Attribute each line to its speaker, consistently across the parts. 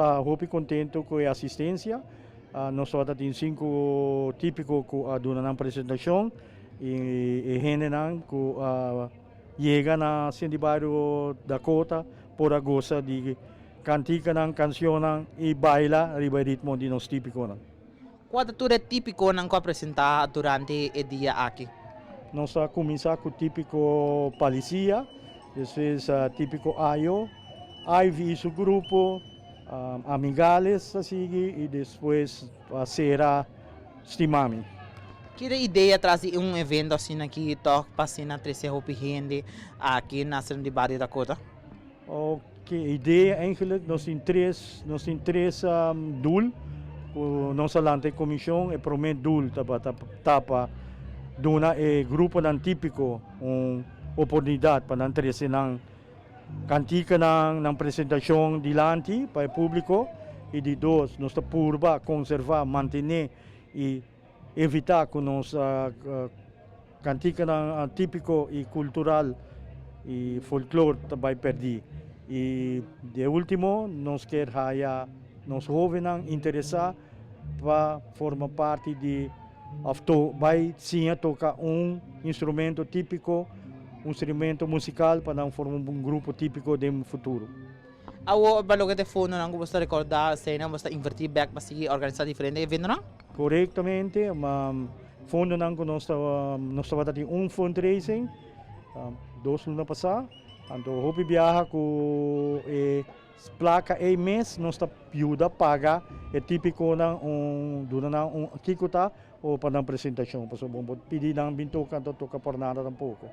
Speaker 1: hopi contento com a assistência. Nós só tem 5 típico com a dona na apresentação e gente não que chega na centro de bairro Dakota por a goza de cantica não canção e baila riba ritmo de nós típico não.
Speaker 2: Qual é típico não apresentar durante o dia aqui?
Speaker 1: Nós começar com o típico policia, depois típico ayo, aí vi o grupo, amigales assim, e depois será stimami.
Speaker 2: Que ideia trazer evento assim aqui, toque passando a 13 hopi gente aqui na cidade de Barrio Dakota?
Speaker 1: Ok, ideia eigenlijk, nós temos três doel, nossa lante comissão é promet doel tapa dona e grupo nan típico oportunidade para nan 13 ng cantica ng apresentação de lante para o público e de dois, nós purba conservar, manter e evitar que nós cantica ng típico e cultural e folclore vai perder. E de último, nós quer haya nós jovens interessar para formar parte de vai sim tocar instrumento típico, instrumento musical para formar grupo típico do futuro.
Speaker 2: Awo baloga de fundo não gosta de recordar, sei não gosta invertir back para seguir organizar diferente evento não?
Speaker 1: Corretamente, fundo não que nós estava tendo fundraising, 2 lunas passar, então hope viaja com placa e mês nós está ajuda paga é típico na dona kikuta ou para a apresentação, para bom pedir nang bintoka toca por nada tampouco.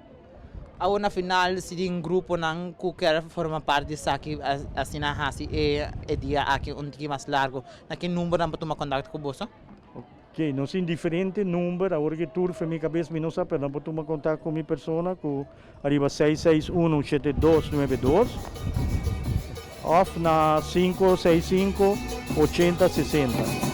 Speaker 2: Awo na final se um grupo não quer formar parte disso aqui assim na hasi e dia aqui que mais largo, na que número não para tomar contato com você?
Speaker 1: Ok, nós tem diferente número, agora que tour foi minha cabeça, não sabe, não para tomar contato com minha pessoa, com arriba 661-7292, off na 565-8060.